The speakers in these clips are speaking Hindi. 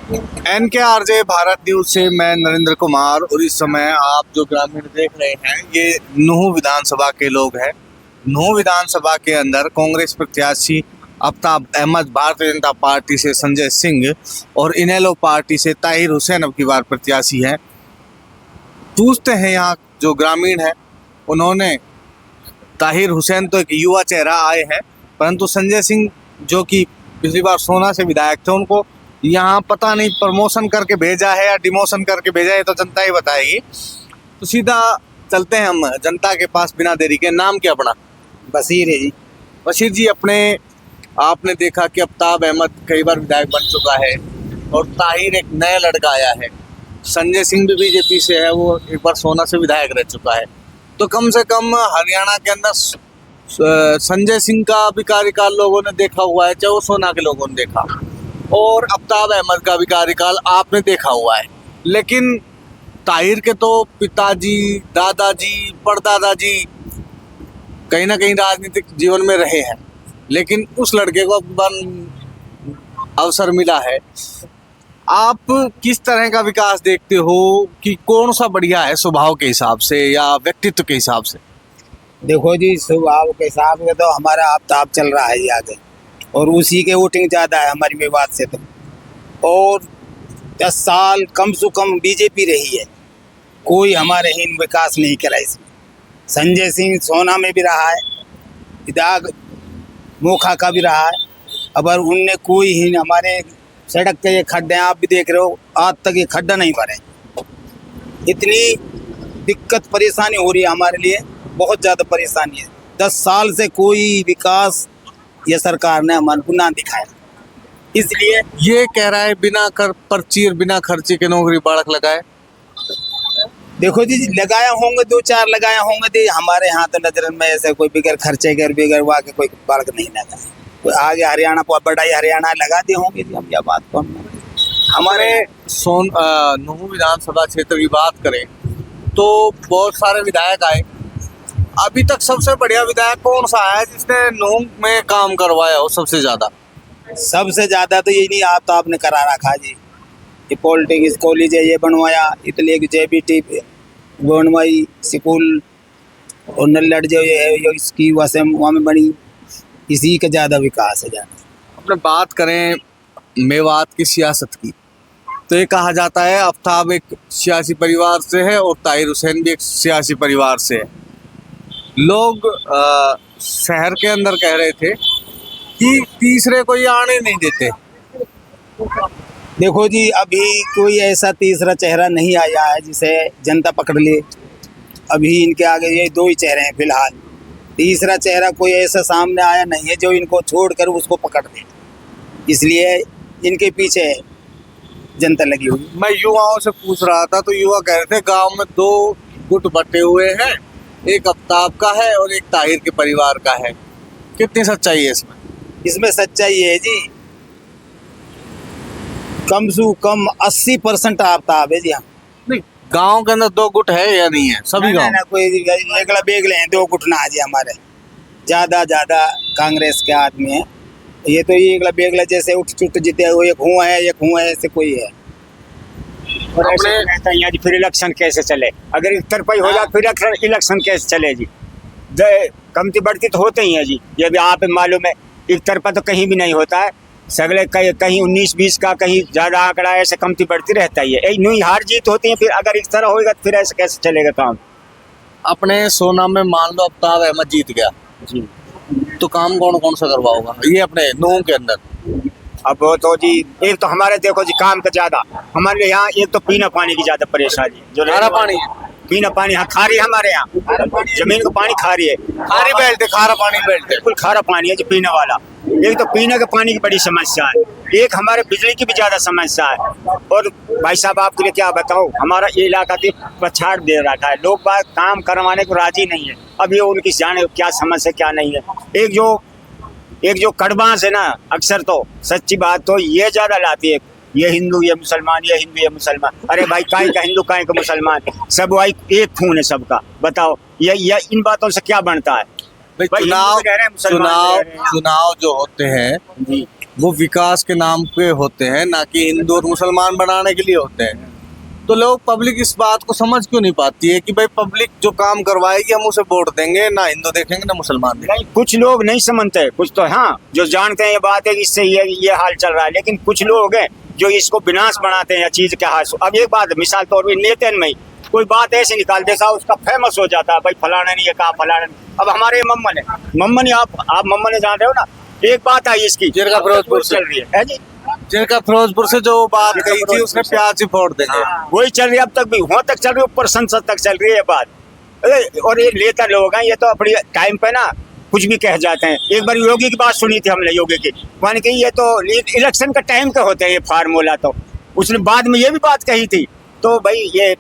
NKRJ भारत न्यूज से मैं नरेंद्र कुमार। और इस समय आप जो ग्रामीण देख रहे हैं ये नूह विधानसभा के लोग हैं। नूह विधानसभा के अंदर कांग्रेस प्रत्याशी आफ्ताब अहमद, भारतीय जनता पार्टी से संजय सिंह और इनेलो पार्टी से ताहिर हुसैन अब की बार प्रत्याशी हैं। पूछते हैं यहाँ जो ग्रामीण है, उन्होंने ताहिर हुसैन तो एक युवा चेहरा आए हैं, परंतु संजय सिंह जो कि पिछली बार सोना से विधायक थे, उनको यहाँ पता नहीं प्रमोशन करके भेजा है या डिमोशन करके भेजा है, तो जनता ही बताएगी। तो सीधा चलते हैं हम जनता के पास बिना देरी के। नाम क्या अपना? बशीर है जी। बशीर जी, आपने देखा कि आफ्ताब अहमद कई बार विधायक बन चुका है और ताहिर एक नया लड़का आया है। संजय सिंह भी बीजेपी से है, वो एक बार सोना से विधायक रह चुका है। तो कम से कम हरियाणा के अंदर संजय सिंह का भी कार्यकाल लोगों ने देखा हुआ है, चाहे वो सोना के लोगों ने देखा, और आफ्ताब अहमद का भी कार्यकाल आपने देखा हुआ है। लेकिन ताहिर के तो पिताजी, दादाजी, परदादाजी कहीं ना कहीं राजनीतिक जीवन में रहे हैं, लेकिन उस लड़के को अवसर मिला है। आप किस तरह का विकास देखते हो कि कौन सा बढ़िया है स्वभाव के हिसाब से या व्यक्तित्व के हिसाब से? देखो जी, स्वभाव के हिसाब से तो हमारा आफ्ताब चल रहा है आगे, और उसी के वोटिंग ज़्यादा है हमारी विवाद से तो। और 10 साल कम से कम बीजेपी रही है, कोई हमारे हीन विकास नहीं करा इसमें। संजय सिंह सोना में भी रहा है, विधायक मोखा का भी रहा है, अगर उनने कोई हीन हमारे सड़क के ये खड्डे आप भी देख रहे हो, आज तक ये खड्डा नहीं भरे। इतनी दिक्कत परेशानी हो रही है हमारे लिए, बहुत ज़्यादा परेशानी है। 10 साल से कोई विकास ये सरकार ने हमारे को ना दिखाया, इसलिए ये कह रहा है बिना पर्ची और बिना खर्चे के नौकरी बाढ़ लगाए। देखो जी, लगाया होंगे 2-4 लगाया होंगे तो हमारे यहाँ तो नजर में ऐसे कोई बिगैर खर्चे के बिगैर हुआ के कोई बाढ़ नहीं लगा। कोई आगे हरियाणा को बड़ा हरियाणा लगा दिए होंगे जी, हम यह बात को हमारे नूह विधानसभा क्षेत्र की बात करें तो बहुत सारे विधायक आए। अभी तक सबसे बढ़िया विधायक कौन सा है जिसने नूह में काम करवाया हो सबसे ज्यादा? सबसे ज्यादा तो ये नहीं आफ्ताब ने करा रखा जी। ये पॉलिटिक्स कॉलेज है ये बनवाया, इसलिए JBT बनवाई स्कूल, और नल्लड़ जो ये है ये इसकी वहाँ में बनी, इसी का ज़्यादा विकास है ज़्यादा। अपने बात करें मेवात की सियासत की तो ये कहा जाता है आफ्ताब एक सियासी परिवार से है और ताहिर हुसैन भी एक सियासी परिवार से है। लोग शहर के अंदर कह रहे थे कि तीसरे को ये आने नहीं देते। देखो जी, अभी कोई ऐसा तीसरा चेहरा नहीं आया है जिसे जनता पकड़ ले। अभी इनके आगे ये 2 ही चेहरे हैं फिलहाल, तीसरा चेहरा कोई ऐसा सामने आया नहीं है जो इनको छोड़कर उसको पकड़ ले, इसलिए इनके पीछे जनता लगी हुई। मैं युवाओं से पूछ रहा था तो युवा कह रहे थे गांव में 2 गुट बटे हुए हैं, एक आफ्ताब का है और एक ताहिर के परिवार का है। कितनी सच्चाई है इसमें? इसमें सच्चाई है जी, कम से कम 80% आफ्ताब है जी। हम नहीं, गांव के अंदर 2 गुट है या नहीं है? सभी गांव ना कोई एकला बेगले हैं, 2 गुट ना है जी हमारे। ज्यादा कांग्रेस के आदमी है, ये तो ये एकला बेगला जैसे उठ चुट जीते हो, एक हुआ है ऐसे कोई है। और ऐसे रहता है जी, फिर इलेक्शन कैसे चले? अगर एक तरफा ही हो जाए फिर इलेक्शन कैसे चले जी? कमती बढ़ती तो होते ही है जी, ये भी यहाँ पे मालूम है। एक तरफा तो कहीं भी नहीं होता है, सगले कहीं 19-20 का, कहीं ज़्यादा आंकड़ा ऐसे कमती बढ़ती रहता ही है। नहीं, हार जीत होती है, फिर अगर इस तरह होएगा तो फिर ऐसे कैसे चलेगा काम? अपने सोना में मान लो आफ्ताब अहमद जीत गया जी, तो काम कौन सा करवाओगा ये अपने नूह के अंदर? अब वो तो जी, एक तो हमारे देखो जी काम का ज़्यादा हमारे यहाँ, एक तो पीना पानी की ज़्यादा परेशानी, जो खारा पानी है। पीना पानी हाँ खारी है हमारे यहाँ, जमीन का पानी खारी है, खारी बेल्ट है, खारा पानी बेल्ट है। बिल्कुल खारा पानी है जो पीने वाला। एक तो पीने के पानी की बड़ी समस्या है, एक हमारे बिजली की भी ज़्यादा समस्या है। और भाई साहब आपके लिए क्या बताऊँ, हमारा ये इलाका तो पछाड़ दे रखा है, लोग बात काम करवाने को राजी नहीं है। अब ये उनकी जाने क्या समस्या क्या नहीं है। एक जो कड़बास है ना, अक्सर तो सच्ची बात तो ये ज़्यादा लाती है, ये हिंदू ये मुसलमान, ये हिंदू ये मुसलमान। अरे भाई काय का हिंदू काय का मुसलमान, सब भाई एक खून है सबका। बताओ ये इन बातों से क्या बनता है? चुनाव जो होते हैं वो विकास के नाम पे होते हैं, ना कि हिंदू और मुसलमान बनाने के लिए होते हैं। तो लोग पब्लिक इस बात को समझ क्यों नहीं पाती है कि भाई पब्लिक जो काम करवाएगी हम उसे वोट देंगे, ना हिंदू देखेंगे ना मुसलमान देखेंगे। नहीं, कुछ लोग नहीं समझते, कुछ तो हाँ जो जानते हैं ये बात है कि इससे ये हाल चल रहा है, लेकिन कुछ लोग हैं जो इसको विनाश बनाते हैं या चीज के हाथ। अब एक बात मिसाल तौर पर नेतन में कोई बात ऐसे निकाल देता उसका फेमस हो जाता है, भाई फलाने ने ये कहा फलाने ने। अब हमारे मम्मन है, मम्मन आप मम्मन जान रहे हो ना, एक बात आई इसकी जिरगा फिरोजपुर से चल रही है जी, जिनका फिरोजपुर से जो बात कही थी उसने प्याज ही फोड़ देंगे। वही चल रही है अब तक भी, वहां तक चल रही है, ऊपर संसद तक चल रही है ये बात। और ये नेता लोग हैं ये तो अपनी टाइम पे ना कुछ भी कह जाते हैं। एक बार योगी की बात सुनी थी हमने, योगी की मान के ये तो इलेक्शन का टाइम का होते हैं ये फार्मूला, तो उसने बाद में ये भी बात कही थी। तो भाई ये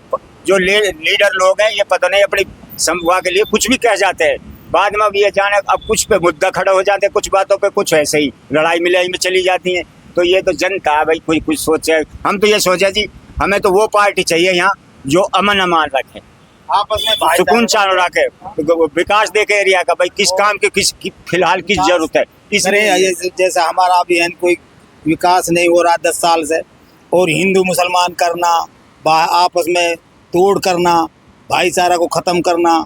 जो लीडर लोग हैं ये पता नहीं अपनी समूह के लिए कुछ भी कह जाते हैं, बाद में अब ये जाने अब कुछ पे मुद्दा खड़ा हो जाते हैं, कुछ बातों पे कुछ ऐसे ही लड़ाई मिलाई में चली जाती है। तो ये तो जनता है भाई, कोई कुछ सोचे। हम तो ये सोचे जी हमें तो वो पार्टी चाहिए यहाँ जो अमन अमान रखे, आपस में सुकून चालू रखे, विकास देखे एरिया का, भाई किस काम की फिलहाल किस जरूरत है। इसलिए जैसे हमारा अभी है कोई विकास नहीं हो रहा 10 साल से, और हिंदू मुसलमान करना, आपस में तोड़ करना, भाईचारा को खत्म करना,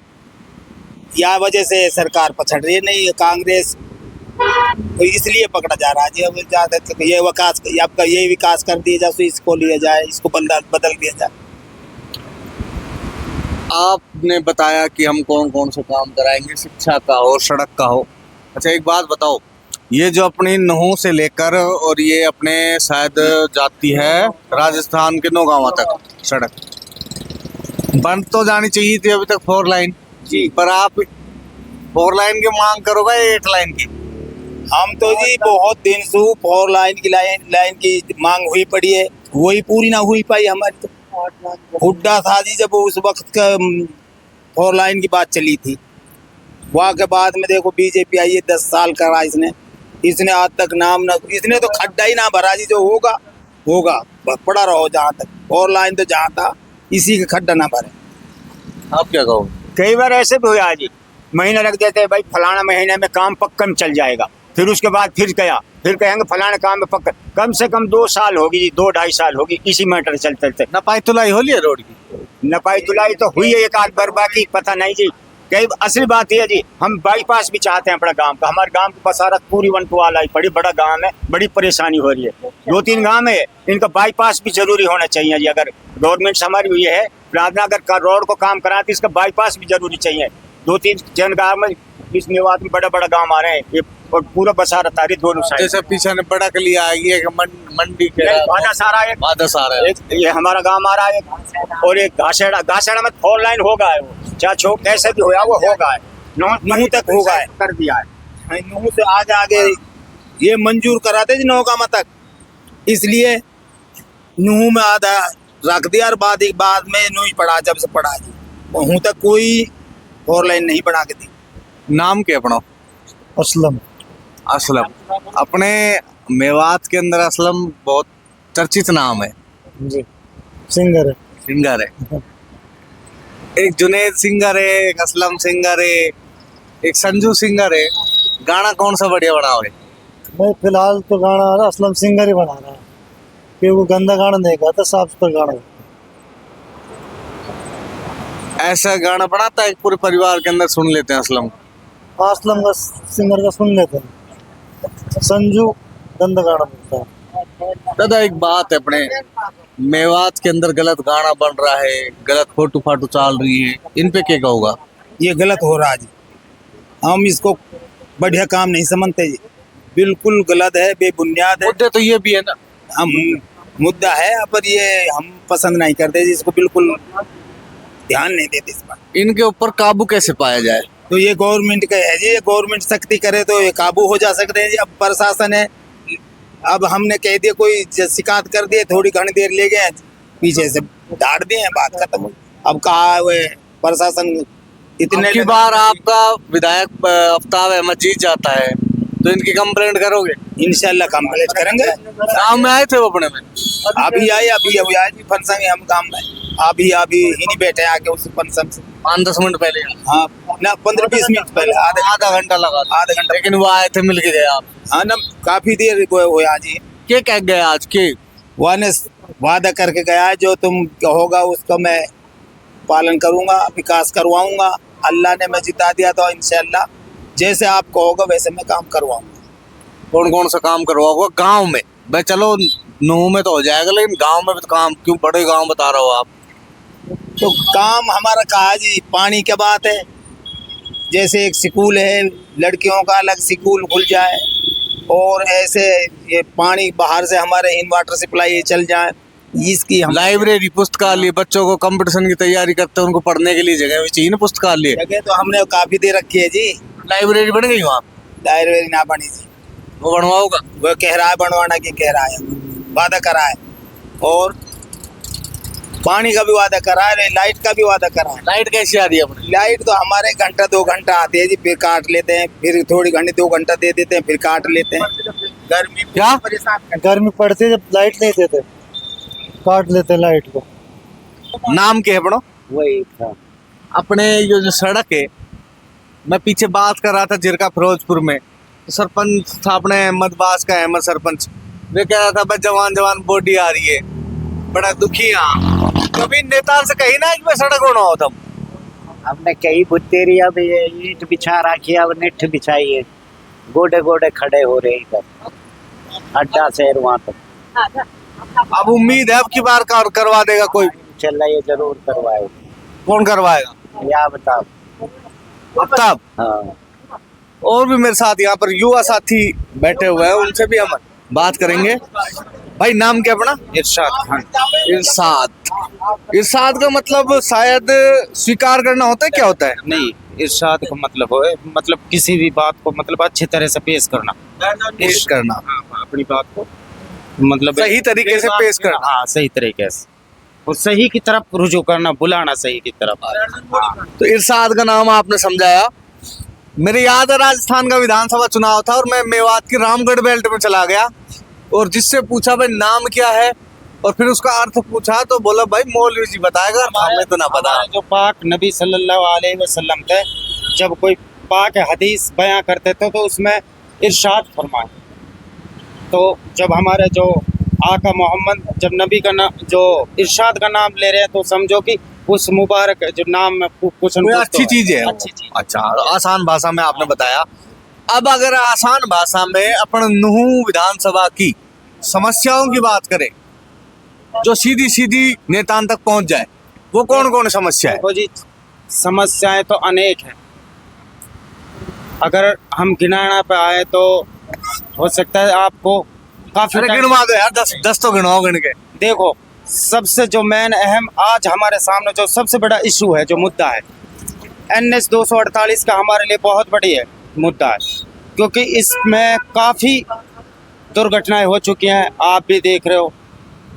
या वजह से सरकार पछड़ रही है। नहीं कांग्रेस तो इसलिए पकड़ा जा रहा है जी। अब ज्यादा ये विकास आपका ये विकास कर दिया जाए तो इसको लिया जाए, इसको बदल दिया जाए। आपने बताया कि हम कौन कौन से काम कराएंगे, शिक्षा का हो, सड़क का हो। अच्छा एक बात बताओ, ये जो अपनी नहू से लेकर और ये अपने शायद जाती है राजस्थान के नौगांव तक सड़क बन तो जानी चाहिए थी अभी तक 4 लाइन जी, पर आप 4 लाइन की मांग करोगे 8 लाइन की? हम तो जी बहुत दिन से 4 लाइन की लाइन की मांग हुई पड़ी है, वही पूरी ना हुई पाई हमारी। तो हुड्डा था जी जब उस वक्त का 4 लाइन की बात चली थी, वहाँ के बाद में देखो बीजेपी आई है, 10 साल करा इसने आज तक नाम ना, इसने तो खड्डा ही ना भरा जी। जो होगा पड़ा रहो जहाँ तक, 4 लाइन तो जहाँ था इसी का खड्डा ना भरे। आप क्या कहोगे? कई बार ऐसे भी हुआ जी, महीना रख देते हैं भाई फलाना महीने में काम पक्का में चल जाएगा, फिर उसके बाद फिर कहेंगे फलाने काम में पक्का, कम से कम 2 साल होगी, 2-2.5 साल होगी इसी मैटर चलते नपाई तुलाई हो लिया रोड की? नपाई तुलाई तो हुई है एक आध बार, बाकी पता नहीं जी। कई असली बात है जी, हम बाईपास भी चाहते हैं अपना गांव का, हमारे गांव की बसारत पूरी 1 टू वाला बड़ी बड़ा गांव है, बड़ी परेशानी हो रही है। 2-3 गांव है इनका बाईपास भी जरूरी होना चाहिए जी। अगर गवर्नमेंट हमारी ये है प्रार्थना, अगर रोड को काम कराती इसका बाईपास भी जरूरी चाहिए। 2-3 जन गाँव में इस मेवात में बड़ा बड़ा गांव आ रहे हैं ये, और पूरा बसारत आ रही दोनों साइड। जैसे पीछे ने बड़ा कलिया आई है मंडी के बाधा सारा एक ये हमारा गांव आ रहा है, और एक घासेड़ा में 4 लाइन होगा है, वो चाहे छोक कैसे भी होया वो होगा है, नहू तक होगा है, कर दिया है। नहू से आगे ये मंजूर कराते जी नौगामा तक, इसलिए नहू में आधा रख दिया और बाद में नहू पड़ा, जब से पड़ा जी वहाँ तक कोई 4 लाइन नहीं बना के दी। नाम क्या अपना? असलम। अपने मेवात के अंदर असलम बहुत चर्चित नाम है जी, सिंगर है। एक जुनेद सिंगर है, एक असलम सिंगर है, एक संजू सिंगर है। गाना कौन सा बढ़िया बनाओगे? मैं फिलहाल तो गाना असलम सिंगर ही बना रहा है, क्योंकि वो गंदा गाना नहीं गाता, साफ सुथरा गाना। ऐसा गाना बनाता है पूरे परिवार के अंदर सुन लेते हैं असलम का सिंगर का सुन लेते हैं, संजू गंदा गाना बोलता है। दादा एक बात है, अपने मेवात के अंदर गलत गाना बन रहा है, गलत फोटो फाटो चल रही है, इन पे क्या कहोगा? ये गलत हो रहा है जी, हम इसको बढ़िया काम नहीं समझते जी, बिल्कुल गलत है, बेबुनियाद है। मुद्दे तो ये भी है ना, हम मुद्दा है पर ये हम पसंद नहीं करते जी, इसको बिल्कुल ध्यान नहीं देते इस पर। इनके ऊपर काबू कैसे पाया जाए? तो ये गवर्नमेंट का है जी, ये गवर्नमेंट सख्ती करे तो ये काबू हो जा सकते हैं जी। अब प्रशासन है, अब हमने कह दिया कोई शिकायत कर दिए, थोड़ी घनी देर ले गए पीछे से डांट दिए, बात खत्म हुई। अब कहा हुए प्रशासन इतने की बार आपका विधायक आफ्ताब अहमद जीत जाता है तो इनकी कंप्लेंट करोगे? इंशाल्लाह कंप्लेंट करेंगे। गाँव में आए थे वो अपने में? अभी आए जी फंसा हम काम में। अभी अभी ही नहीं बैठे आके उस फंक्शन से। 5-10 मिनट पहले हाँ ना 15-20 मिनट पहले आधा घंटा लगा था। आधा घंटा। लेकिन वो आए थे, मिल के गए आप। हाँ ना काफी देर वो आज ही के कह गए आज के? वह ने वादा करके गया है जो तुम होगा उसका मैं पालन करूंगा, विकास करवाऊंगा। अल्लाह ने मैं जिता दिया तो इंशाल्लाह जैसे आप कहोगे वैसे मैं काम करवाऊंगा। कौन कौन सा काम करवाओगे गांव में? भाई चलो नूह में तो हो जाएगा, लेकिन गांव में भी तो काम, क्यों बड़े गांव बता रहे हो आप? तो काम हमारा कहा जी, पानी की बात है। जैसे एक स्कूल है, लड़कियों का अलग स्कूल खुल जाए, और ऐसे ये पानी बाहर से हमारे इन वाटर सप्लाई चल जाए, इसकी हम लाइब्रेरी, पुस्तकालय, बच्चों को कंपटीशन की तैयारी करते हैं उनको पढ़ने के लिए जगह भी चाहिए ना, पुस्तकालय। जगह तो हमने काफी दे रखी है जी। लाइब्रेरी बन गई वहाँ? लाइब्रेरी ना बनी जी, वो बनवाओगा? वो कह रहा है बनवाना की, कह रहा है, वादा करा है। और पानी का भी वादा करा है, लाइट का भी वादा करा है। लाइट कैसी आ रही है अपने? लाइट तो हमारे घंटा 2 घंटा आती है जी, फिर काट लेते हैं, फिर थोड़ी घंटे 2 घंटा दे देते हैं, फिर काट लेते हैं। गर्मी क्या? परेशान गर्मी पड़ती है जब लाइट नहीं देते, काट लेते हैं लाइट को। नाम क्या है अपना? वही था अपने ये जो सड़क है, मैं पीछे बात कर रहा था जिरका फिरोजपुर में, तो सरपंच था अपने अहमद बास का, अहमद सरपंच। वे कह रहा था भाई जवान जवान बॉडी आ रही है, बड़ा दुखी। यहाँ कभी नेता से कही ना कि मैं सड़क होना हो तुम? हमने कई बुतेरी अब ये ईंट बिछा रखी है, अब नेट बिछाई है, गोडे गोडे खड़े हो रहे इधर अड्डा शहर वहाँ तक। अब उम्मीद है अब की बार करवा देगा कोई? चल ये जरूर करवाए। कौन करवाएगा? या बताओ। आफ्ताब। हाँ और भी मेरे साथ यहाँ पर युवा साथी बैठे हुए हैं, उनसे भी हम बात करेंगे। भाई नाम क्या अपना? इरशाद खान। इरशाद का मतलब शायद स्वीकार करना होता है, क्या होता है? नहीं, इरशाद का मतलब है मतलब किसी भी बात को मतलब अच्छी तरह से पेश करना, पेश करना, अपनी बात को मतलब सही तरीके से पेश करना। हाँ सही तरीके से, और सही की तरफ रुजू करना, बुलाना सही की तरफ। तो इरशाद का नाम आपने समझाया। मेरे याद है राजस्थान का विधानसभा चुनाव था और मैं मेवात की रामगढ़ बेल्ट में चला गया, और जिससे पूछा भाई नाम क्या है और फिर उसका अर्थ पूछा तो बोला भाई मौलवी जी बताएगा, हमें तो ना पता। जो पाक नबी सल्लल्लाहु अलैहि वसल्लम थे, जब कोई पाक हदीस बयां करते थे तो उसमें इरशाद फरमाए। तो जब हमारे जो आका मोहम्मद जब नबी का नाम जो इरशाद का नाम ले रहे हैं तो समझो कि उस मुबारक जो नाम में कुछ कोई अच्छी चीज है। अच्छी चीज। अच्छा, आसान भाषा में आपने बताया। अब अगर आसान भाषा में अपन नुहू विधानसभा की समस्याओं की बात करें जो सीधी सीधी नेताओं तक पहुंच जाए, वो कौन कौन समस्या है? देखो जी, समस्याएं तो अनेक हैं। अगर हम गिनाना पे आए तो हो सकता है आपको काफी अरे टाइम- गिनवा दो यार, 10 तो गिनवाओ गिन के। देखो, सबसे जो मेन अहम आज हमारे सामने जो सबसे बड़ा इशू है, जो मुद्दा है, NH 248 का हमारे लिए बहुत बड़ी है मुद्दा है, क्योंकि इसमें काफ़ी दुर्घटनाएं हो चुकी हैं। आप भी देख रहे हो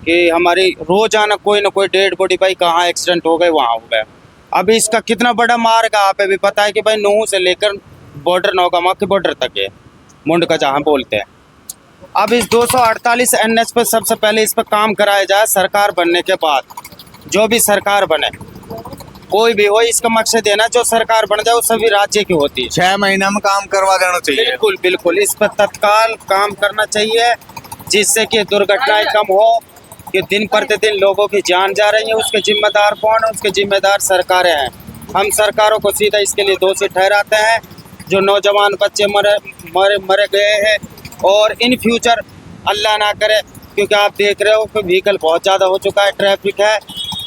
कि हमारी रोजाना कोई ना कोई डेड बॉडी भाई कहाँ एक्सीडेंट हो गए, वहाँ हो गया। अभी इसका कितना बड़ा मार्ग है, आप भी पता है कि भाई नूह से लेकर बॉर्डर नौगामा के बॉर्डर तक है, मुंड का जहाँ बोलते हैं। अब इस 248 NH पर सबसे पहले इस पर काम कराया जाए। सरकार बनने के बाद जो भी सरकार बने, कोई भी हो, इसका मकसद है ना जो सरकार बन जाए वो सभी राज्य की होती है। 6 महीना में काम करवा देना चाहिए। बिल्कुल बिल्कुल, इस पर तत्काल काम करना चाहिए, जिससे कि दुर्घटनाएं कम हो। कि दिन प्रतिदिन लोगों की जान जा रही है, उसके जिम्मेदार कौन है? उसके जिम्मेदार सरकारें हैं। हम सरकारों को सीधा इसके लिए दोषी ठहराते हैं। जो नौजवान बच्चे मरे गए हैं, और इन फ्यूचर अल्लाह ना करे, क्योंकि आप देख रहे हो कि व्हीकल बहुत ज़्यादा हो चुका है, ट्रैफिक है,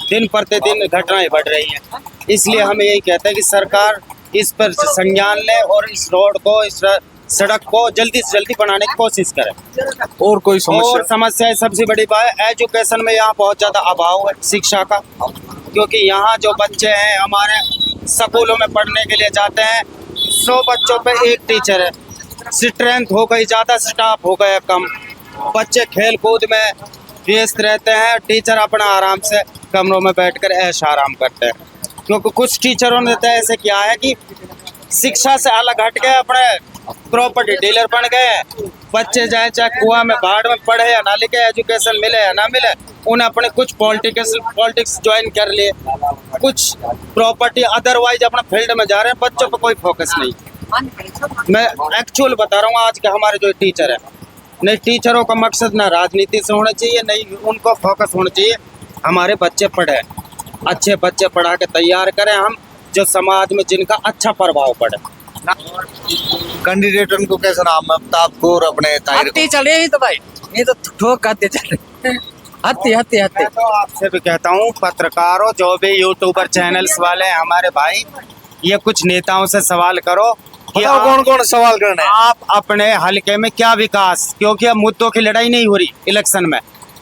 दिन प्रतिदिन घटनाएं बढ़ रही हैं। इसलिए हम यही कहते हैं कि सरकार इस पर संज्ञान ले और इस रोड को, इस सड़क को जल्दी से जल्दी बनाने की कोशिश करें। और कोई और समस्या सबसे बड़ी बात है, एजुकेशन में यहाँ बहुत ज़्यादा अभाव है शिक्षा का, क्योंकि यहाँ जो बच्चे हैं हमारे स्कूलों में पढ़ने के लिए जाते हैं, 100 बच्चों पे एक टीचर है, स्ट्रेंथ हो गई ज़्यादा, स्टाफ हो गया कम, बच्चे खेल कूद में व्यस्त रहते हैं, टीचर अपना आराम से कमरों में बैठकर ऐश आराम करते हैं। क्योंकि कुछ टीचरों ने तो ऐसे किया है कि शिक्षा से अलग हट गए, अपने प्रॉपर्टी डीलर बन गए। बच्चे जाए चाहे कुआं में भाड़ में पढ़े या ना लिखे, एजुकेशन मिले या ना मिले, उन्हें अपने कुछ पॉलिटिक्स ज्वाइन कर लिए, कुछ प्रॉपर्टी, अदरवाइज अपना फील्ड में जा रहे हैं, बच्चों पर कोई फोकस नहीं। मैं एक्चुअल बता रहा हूँ, आज के हमारे जो टीचर है, नहीं टीचरों का मकसद ना राजनीति से होना चाहिए, नहीं उनको फोकस होना चाहिए हमारे बच्चे पढ़े, अच्छे बच्चे पढ़ा के तैयार करें हम, जो समाज में जिनका अच्छा प्रभाव पड़े। कैंडिडेट उनको कैसा नाम है, अफ्ताब को और अपने ताहिर को? हत्ती चल रही है तो भाई, ये तो ठोक हत्ती चल रही है। हत्ती मैं तो आपसे भी कहता हूँ, पत्रकारों, जो भी यूट्यूबर चैनल्स वाले हैं हमारे भाई, ये कुछ नेताओं से सवाल करो कि बताओ कौन कौन सवाल करना है। आप अपने हलके में क्या विकास, क्योंकि अब मुद्दों की लड़ाई नहीं हो रही इलेक्शन में,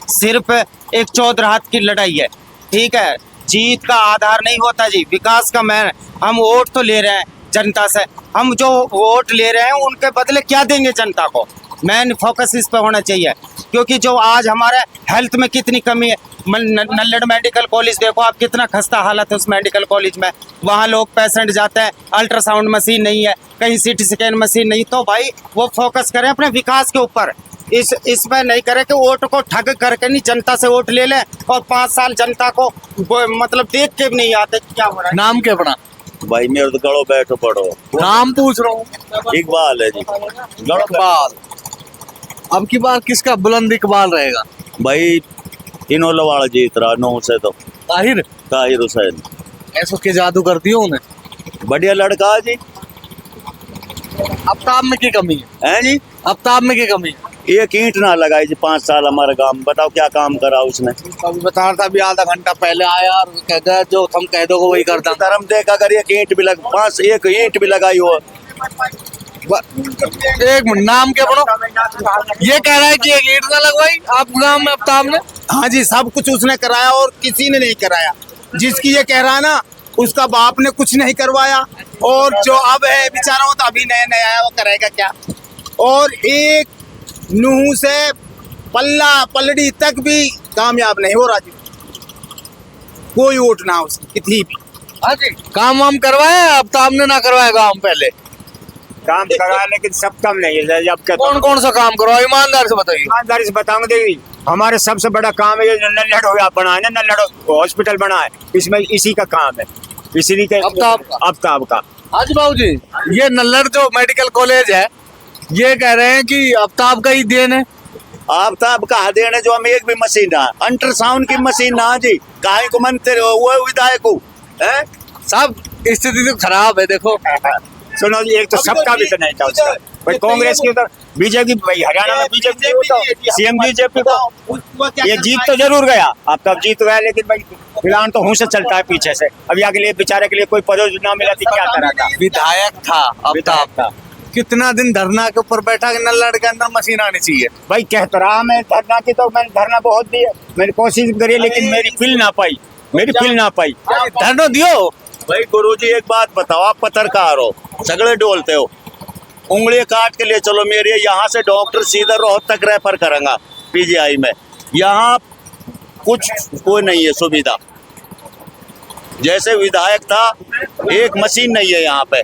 सिर्फ एक चौधर हाथ की लड़ाई है, ठीक है। जीत का आधार नहीं होता जी, विकास का मैन। हम वोट तो ले रहे हैं जनता से, हम जो वोट ले रहे हैं उनके बदले क्या देंगे जनता को, मेन फोकस इस पे होना चाहिए। क्योंकि जो आज हमारे हेल्थ में कितनी कमी है, नल्लड़ मेडिकल कॉलेज देखो आप, कितना खस्ता हालत है उस मेडिकल कॉलेज में। वहाँ लोग पेशेंट जाते हैं, अल्ट्रासाउंड मशीन नहीं है, कहीं सीटी स्कैन मशीन नहीं। तो भाई वो फोकस करें अपने विकास के ऊपर, इसमें नहीं करें कि वोट को ठग करके नहीं जनता से वोट ले लें और 5 साल जनता को मतलब देख के भी नहीं आते क्या हो रहा है। नाम क्या पड़ा भाई? मेरे तो गड़ो बैठो पढ़ो। नाम पूछ रहा हूँ। इकबाल है जी, गड़ो इकबाल। अब की बार किसका बुलंद इकबाल रहेगा? भाई इनोलवाड़ा जीत रहा 9 से तो ताहिर हुसैन। ऐसो के जादू कर दियो उन्हें। बढ़िया लड़का है जी। अफ्ताब में की कमी हैं जी? अफ्ताब में की कमी है? एक ईंट ना लगाई जी 5 साल हमारे गांव में, बताओ क्या काम करा उसने। अभी बता रहा था, अभी आधा घंटा पहले आया और कहता है जो तुम कह दोगे वही करता। धर्म देखा अगर एक ईंट भी एक ईंट भी लगाई हो। एक मिनट, नाम क्या पढ़ो? ये कह रहा है कि एक ईंट ना लगवाई आप गांव में अफ्ताब ने? हाँ जी, सब कुछ उसने कराया और किसी ने नहीं कराया। जिसकी ये कह रहा है ना, उसका बाप ने कुछ नहीं करवाया, और जो अब है बेचारा वो तो अभी नया नया आया, वो करेगा क्या। और एक नूह से पलड़ी तक भी कामयाब नहीं हो रहा जी, कोई वोट ना उसकी कितनी भी। हाँ जी, काम वाम करवाया अफ्ताब ने? ना करवाया काम पहले? काम करा, लेकिन सब कम नहीं है। जब क्या कौन कौन सा काम करवाया, ईमानदार से बताइए। ईमानदारी से बताऊंगा, देखिए हमारे सबसे बड़ा काम है ये नल्लड़ हो बना है ना, नल्लड़ हॉस्पिटल बना है, इसमें इसी का काम है, इसी के अफ्ताब का। हाँ जी बाबू जी, ये नल्लड़ जो मेडिकल कॉलेज है, ये कह रहे हैं कि अफ्ताब का ही देन है। आफ्ताब का देने जो हम एक भी मशीन ना, अल्ट्रासाउंड की मशीन ना जी, काहे को मनते हुए विधायक को है। सब स्थिति तो खराब है, देखो। सुनो जी, एक तो सबका भी तो नहीं था उसका। भाई कांग्रेस की उधर बीजेपी, भाई हरियाणा में बीजेपी सीएम बीजेपी को ये जीत तो जरूर गया, अब तब जीत गया, लेकिन भाई फिलहाल तो हूं से चलता है पीछे से। अभी आगे लिए बेचारे के लिए कोई पद ना मिला थी, क्या करा था। विधायक था अफ्ताब था, कितना दिन धरना के ऊपर बैठा कि नल्लड़ के अंदर मशीन आनी चाहिए। भाई कह तो रहा मैं धरना की, तो मैंने धरना बहुत दी है, मैंने कोशिश करी, लेकिन मेरी फिल ना पाई। धरना दियो। भाई गुरुजी एक बात बताओ, आप पत्रकार हो, सगड़े डोलते हो, उंगली काट के लिए चलो मेरे यहाँ से डॉक्टर सीधा रोहतक रेफर करेंगा पीजीआई में। यहाँ कुछ कोई नहीं है सुविधा। जैसे विधायक था, एक मशीन नहीं है यहाँ पे,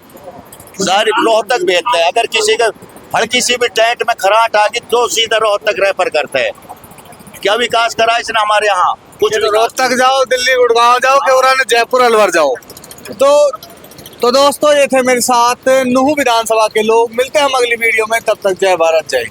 सारी रोहतक भेजते हैं। अगर किसी का हल्की सी भी टेंट में खराट आ गई तो सीधा रोहतक रेफर करते हैं। क्या विकास करा इसने हमारे यहाँ? कुछ रोहतक जाओ, दिल्ली गुड़गांव जाओ, केवरान जयपुर अलवर जाओ। तो दोस्तों, ये थे मेरे साथ नूह विधानसभा के लोग। मिलते हैं हम अगली वीडियो में, तब तक जय भारत जय।